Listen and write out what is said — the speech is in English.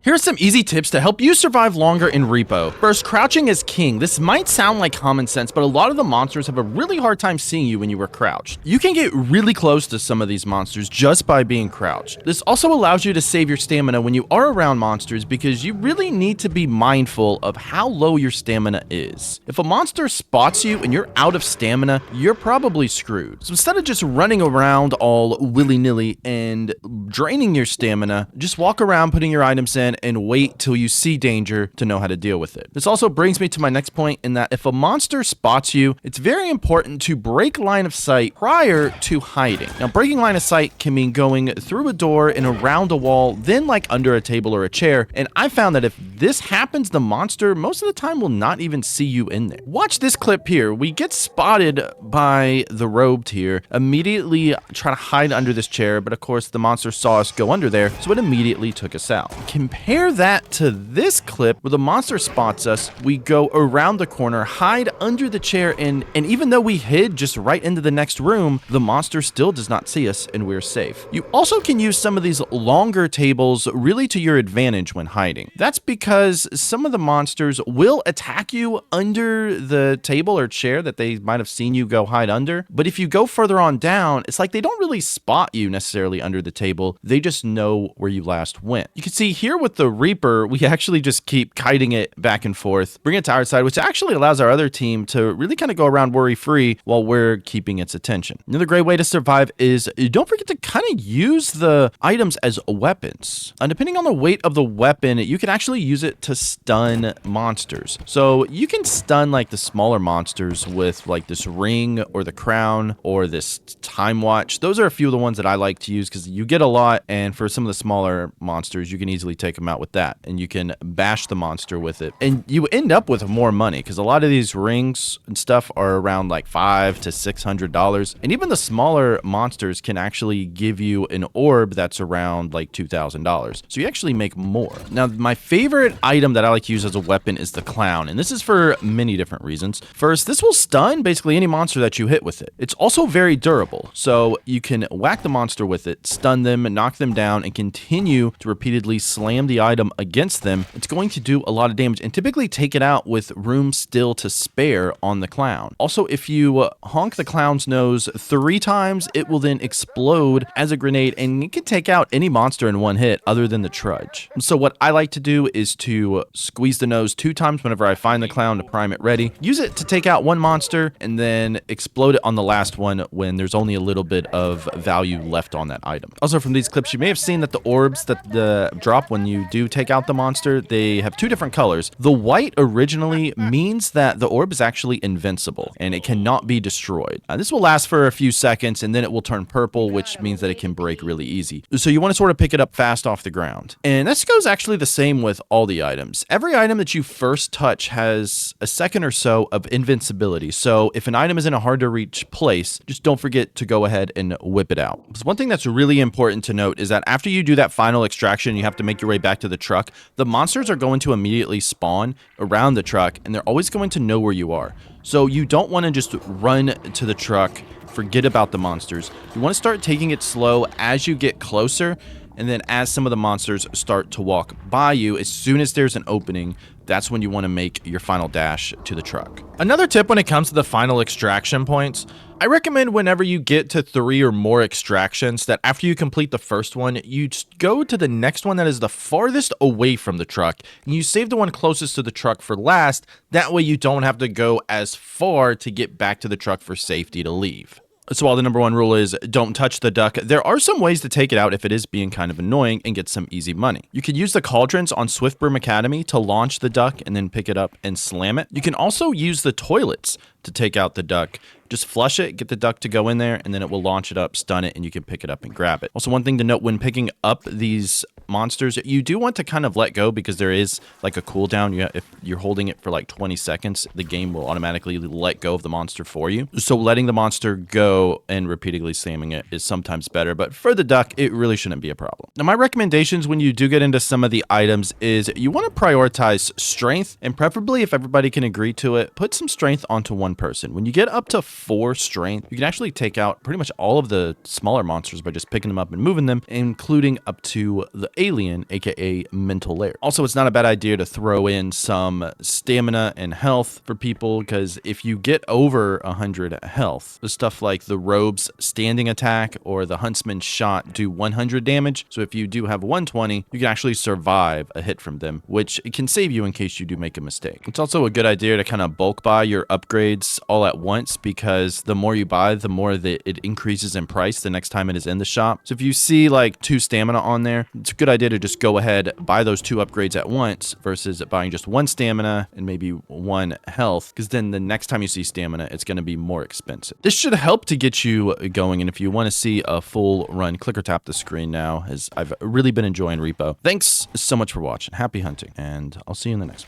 Here are some easy tips to help you survive longer in Repo. First, crouching is king. This might sound like common sense, but a lot of the monsters have a really hard time seeing you when you are crouched. You can get really close to some of these monsters just by being crouched. This also allows you to save your stamina when you are around monsters because you really need to be mindful of how low your stamina is. If a monster spots you and you're out of stamina, you're probably screwed. So instead of just running around all willy-nilly and draining your stamina, just walk around putting your items in and wait till you see danger to know how to deal with it. This also brings me to my next point in that if a monster spots you, it's very important to break line of sight prior to hiding. Now, breaking line of sight can mean going through a door and around a wall, then like under a table or a chair. And I found that if this happens, the monster most of the time will not even see you in there. Watch this clip here. We get spotted by the robed here, immediately try to hide under this chair, but of course the monster saw us go under there, so it immediately took us out. Compare that to this clip where the monster spots us, we go around the corner, hide under the chair, and even though we hid just right into the next room, the monster still does not see us and we're safe. You also can use some of these longer tables really to your advantage when hiding. That's because some of the monsters will attack you under the table or chair that they might have seen you go hide under, but if you go further on down, it's like they don't really spot you necessarily under the table, they just know where you last went. You can see here with the Reaper, we actually just keep kiting it back and forth, bring it to our side, which actually allows our other team to really kind of go around worry-free while we're keeping its attention. Another great way to survive is don't forget to kind of use the items as weapons. Depending on the weight of the weapon, you can actually use it to stun monsters. So you can stun like the smaller monsters with like this ring or the crown or this time watch. Those are a few of the ones that I like to use because you get a lot, and for some of the smaller monsters, you can easily take them out with that, and you can bash the monster with it, and you end up with more money because a lot of these rings and stuff are around like $500 to $600, and even the smaller monsters can actually give you an orb that's around like $2,000, so you actually make more. Now, my favorite item that I like to use as a weapon is the clown, and this is for many different reasons. First, this will stun basically any monster that you hit with it. It's also very durable, so you can whack the monster with it, stun them, knock them down, and continue to repeatedly slam the item against them. It's going to do a lot of damage and typically take it out with room still to spare on the clown. Also, if you honk the clown's nose 3 times, it will then explode as a grenade, and it can take out any monster in one hit other than the trudge. So what I like to do is to squeeze the nose 2 times whenever I find the clown to prime it ready, use it to take out one monster, and then explode it on the last one when there's only a little bit of value left on that item. Also, from these clips, you may have seen that the orbs that drop when you do take out the monster, they have 2 different colors. The white originally means that the orb is actually invincible and it cannot be destroyed. This will last for a few seconds and then it will turn purple, which means that it can break really easy. So you want to sort of pick it up fast off the ground. And this goes actually the same with all the items. Every item that you first touch has a second or so of invincibility. So if an item is in a hard to reach place, just don't forget to go ahead and whip it out. So one thing that's really important to note is that after you do that final extraction, you have to make your way back to the truck. The monsters are going to immediately spawn around the truck and they're always going to know where you are. So you don't want to just run to the truck, forget about the monsters. You want to start taking it slow as you get closer, and then as some of the monsters start to walk by you, as soon as there's an opening, that's when you want to make your final dash to the truck. Another tip when it comes to the final extraction points, I recommend whenever you get to 3 or more extractions that after you complete the first one, you go to the next one that is the farthest away from the truck, and you save the one closest to the truck for last. That way you don't have to go as far to get back to the truck for safety to leave. So while the number 1 rule is don't touch the duck, there are some ways to take it out if it is being kind of annoying and get some easy money. You could use the cauldrons on Swiftbroom Academy to launch the duck and then pick it up and slam it. You can also use the toilets to take out the duck. Just flush it, get the duck to go in there, and then it will launch it up, stun it, and you can pick it up and grab it. Also, one thing to note when picking up these monsters, you do want to kind of let go because there is like a cooldown. If you're holding it for like 20 seconds, the game will automatically let go of the monster for you. So letting the monster go and repeatedly slamming it is sometimes better, but for the duck, it really shouldn't be a problem. Now, my recommendations when you do get into some of the items is you want to prioritize strength, and preferably if everybody can agree to it, put some strength onto one person. When you get up to 4 strength, you can actually take out pretty much all of the smaller monsters by just picking them up and moving them, including up to the alien, aka mental layer. Also, it's not a bad idea to throw in some stamina and health for people, because if you get over 100 health, the stuff like the robe's standing attack or the huntsman's shot do 100 damage. So if you do have 120, you can actually survive a hit from them, which it can save you in case you do make a mistake. It's also a good idea to kind of bulk buy your upgrades all at once, because the more you buy, the more that it increases in price the next time it is in the shop. So if you see like 2 stamina on there, it's a good idea to just go ahead, buy those 2 upgrades at once versus buying just 1 stamina and maybe 1 health, because then the next time you see stamina, it's going to be more expensive. This should help to get you going, and if you want to see a full run, click or tap the screen now, as I've really been enjoying Repo. Thanks so much for watching. Happy hunting, and I'll see you in the next one.